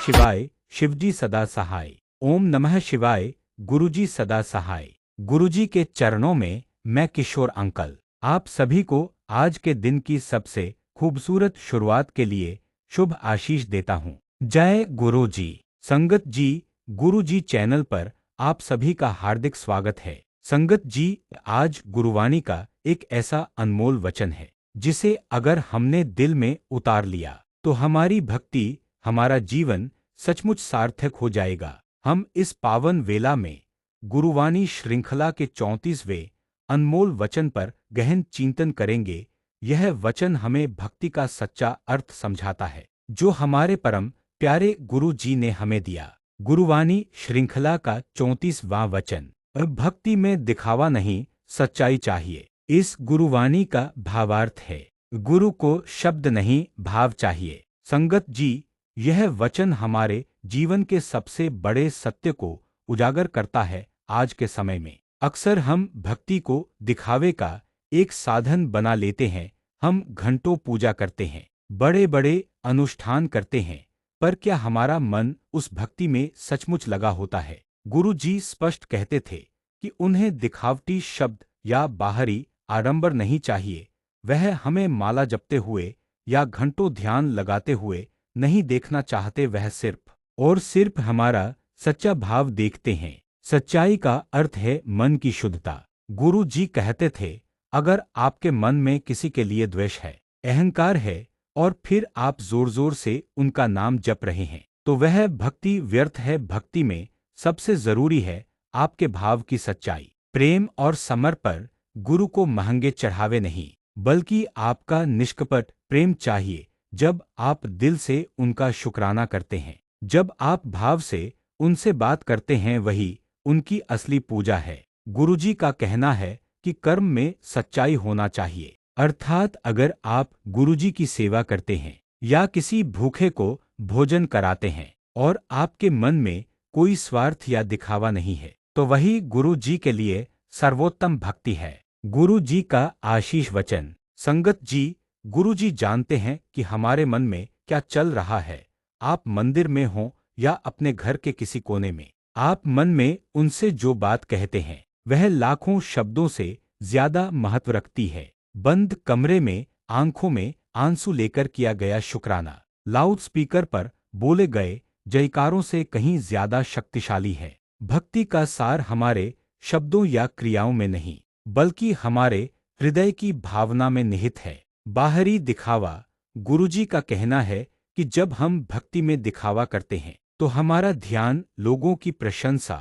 शिवाय, शिवजी सदा सहाय। ओम नमः शिवाय, गुरुजी सदा सहाय। गुरुजी के चरणों में मैं किशोर अंकल आप सभी को आज के दिन की सबसे खूबसूरत शुरुआत के लिए शुभ आशीष देता हूँ। जय गुरु जी। संगत जी, गुरु जी चैनल पर आप सभी का हार्दिक स्वागत है। संगत जी, आज गुरुवाणी का एक ऐसा अनमोल वचन है जिसे अगर हमने दिल में उतार लिया तो हमारी भक्ति, हमारा जीवन सचमुच सार्थक हो जाएगा। हम इस पावन वेला में गुरुवाणी श्रृंखला के 34वें अनमोल वचन पर गहन चिंतन करेंगे। यह वचन हमें भक्ति का सच्चा अर्थ समझाता है जो हमारे परम प्यारे गुरु जी ने हमें दिया। गुरुवाणी श्रृंखला का 34वां वचन, भक्ति में दिखावा नहीं, सच्चाई चाहिए। इस गुरुवाणी का भावार्थ है, गुरु को शब्द नहीं, भाव चाहिए। संगत जी, यह वचन हमारे जीवन के सबसे बड़े सत्य को उजागर करता है। आज के समय में अक्सर हम भक्ति को दिखावे का एक साधन बना लेते हैं। हम घंटों पूजा करते हैं, बड़े बड़े अनुष्ठान करते हैं, पर क्या हमारा मन उस भक्ति में सचमुच लगा होता है? गुरु जी स्पष्ट कहते थे कि उन्हें दिखावटी शब्द या बाहरी आडंबर नहीं चाहिए। वह हमें माला जपते हुए या घंटों ध्यान लगाते हुए नहीं देखना चाहते, वह सिर्फ और सिर्फ हमारा सच्चा भाव देखते हैं। सच्चाई का अर्थ है मन की शुद्धता। गुरु जी कहते थे, अगर आपके मन में किसी के लिए द्वेष है, अहंकार है और फिर आप जोर जोर से उनका नाम जप रहे हैं तो वह भक्ति व्यर्थ है। भक्ति में सबसे जरूरी है आपके भाव की सच्चाई, प्रेम और समर्पण। गुरु को महंगे चढ़ावे नहीं, बल्कि आपका निष्कपट प्रेम चाहिए। जब आप दिल से उनका शुक्राना करते हैं, जब आप भाव से उनसे बात करते हैं, वही उनकी असली पूजा है। गुरुजी का कहना है कि कर्म में सच्चाई होना चाहिए, अर्थात अगर आप गुरुजी की सेवा करते हैं या किसी भूखे को भोजन कराते हैं और आपके मन में कोई स्वार्थ या दिखावा नहीं है, तो वही गुरु जी के लिए सर्वोत्तम भक्ति है। गुरु जी का आशीष वचन। संगत जी, गुरु जी जानते हैं कि हमारे मन में क्या चल रहा है। आप मंदिर में हों या अपने घर के किसी कोने में, आप मन में उनसे जो बात कहते हैं वह लाखों शब्दों से ज्यादा महत्व रखती है। बंद कमरे में आंखों में आंसू लेकर किया गया शुक्राना लाउड स्पीकर पर बोले गए जयकारों से कहीं ज्यादा शक्तिशाली है। भक्ति का सार हमारे शब्दों या क्रियाओं में नहीं, बल्कि हमारे हृदय की भावना में निहित है। बाहरी दिखावा। गुरुजी का कहना है कि जब हम भक्ति में दिखावा करते हैं तो हमारा ध्यान लोगों की प्रशंसा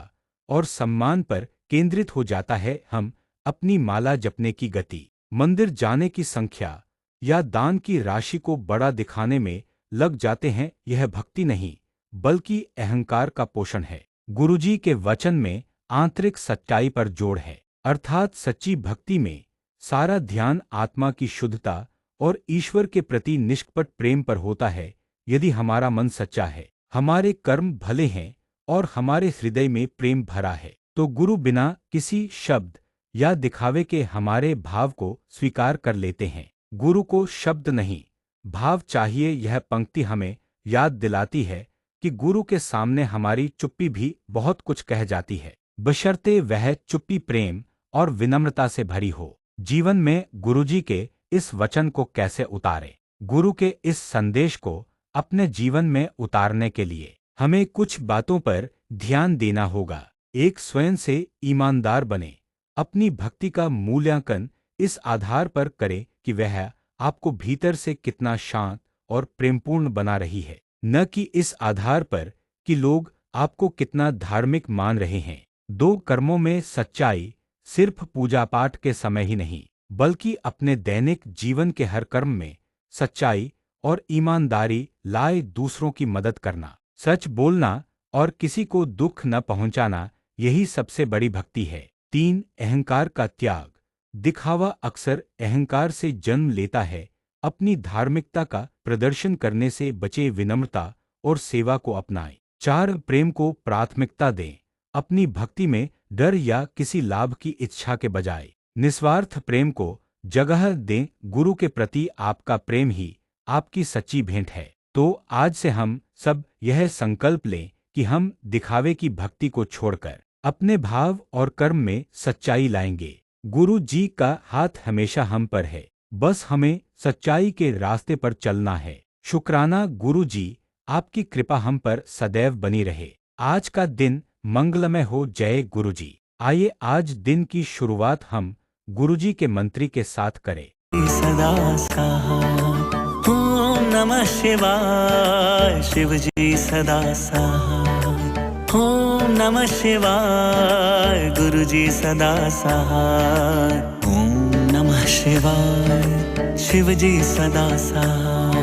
और सम्मान पर केंद्रित हो जाता है। हम अपनी माला जपने की गति, मंदिर जाने की संख्या या दान की राशि को बड़ा दिखाने में लग जाते हैं। यह भक्ति नहीं, बल्कि अहंकार का पोषण है। गुरुजी के वचन में आंतरिक सच्चाई पर जोर है, अर्थात सच्ची भक्ति में सारा ध्यान आत्मा की शुद्धता और ईश्वर के प्रति निष्कपट प्रेम पर होता है। यदि हमारा मन सच्चा है, हमारे कर्म भले हैं और हमारे हृदय में प्रेम भरा है, तो गुरु बिना किसी शब्द या दिखावे के हमारे भाव को स्वीकार कर लेते हैं। गुरु को शब्द नहीं, भाव चाहिए। यह पंक्ति हमें याद दिलाती है कि गुरु के सामने हमारी चुप्पी भी बहुत कुछ कह जाती है, बशर्ते वह चुप्पी प्रेम और विनम्रता से भरी हो। जीवन में गुरुजी के इस वचन को कैसे उतारें? गुरु के इस संदेश को अपने जीवन में उतारने के लिए हमें कुछ बातों पर ध्यान देना होगा। एक, स्वयं से ईमानदार बने। अपनी भक्ति का मूल्यांकन इस आधार पर करें कि वह आपको भीतर से कितना शांत और प्रेमपूर्ण बना रही है, न कि इस आधार पर कि लोग आपको कितना धार्मिक मान रहे हैं। दो, कर्मों में सच्चाई। सिर्फ पूजा पाठ के समय ही नहीं, बल्कि अपने दैनिक जीवन के हर कर्म में सच्चाई और ईमानदारी लाए। दूसरों की मदद करना, सच बोलना और किसी को दुख न पहुंचाना, यही सबसे बड़ी भक्ति है। 3, अहंकार का त्याग। दिखावा अक्सर अहंकार से जन्म लेता है। अपनी धार्मिकता का प्रदर्शन करने से बचे, विनम्रता और सेवा को अपनाएं। 4, प्रेम को प्राथमिकता दें। अपनी भक्ति में डर या किसी लाभ की इच्छा के बजाय निस्वार्थ प्रेम को जगह दें। गुरु के प्रति आपका प्रेम ही आपकी सच्ची भेंट है। तो आज से हम सब यह संकल्प लें कि हम दिखावे की भक्ति को छोड़कर अपने भाव और कर्म में सच्चाई लाएंगे। गुरु जी का हाथ हमेशा हम पर है, बस हमें सच्चाई के रास्ते पर चलना है। शुक्राना गुरु जी, आपकी कृपा हम पर सदैव बनी रहे। आज का दिन मंगलमय हो। जय गुरु जी। आइए आज दिन की शुरुआत हम गुरु जी के मंत्री के साथ करें। सदा सहाय ओम नमः शिवाय, शिव जी सदा सहाय ओम नमः शिवाय, गुरु जी सदा सहाय ओम नमः शिवाय, शिव जी सदा सहाय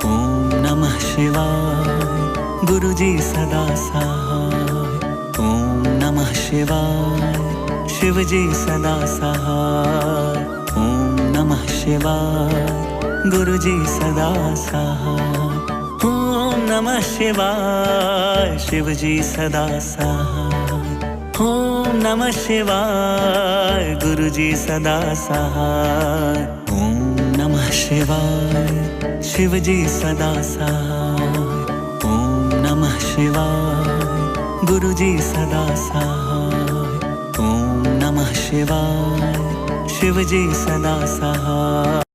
ओम नमः शिवाय, गुरु जी सदा सहाय ओम नमः शिवाय, शिव जी सदा सहाय ओम नमः शिवाय, गुरु जी सदा सहाय ओम नमः शिवाय, शिव जी सदा सहाय ओम नमः शिवाय, गुरु जी सदा सहाय ओम नमः शिवाय, शिव जी सदा सहाय ओम नमः शिवाय, गुरु जी सदा सहाय ओम नमः शिवाय, शिव जी सदा सहाय।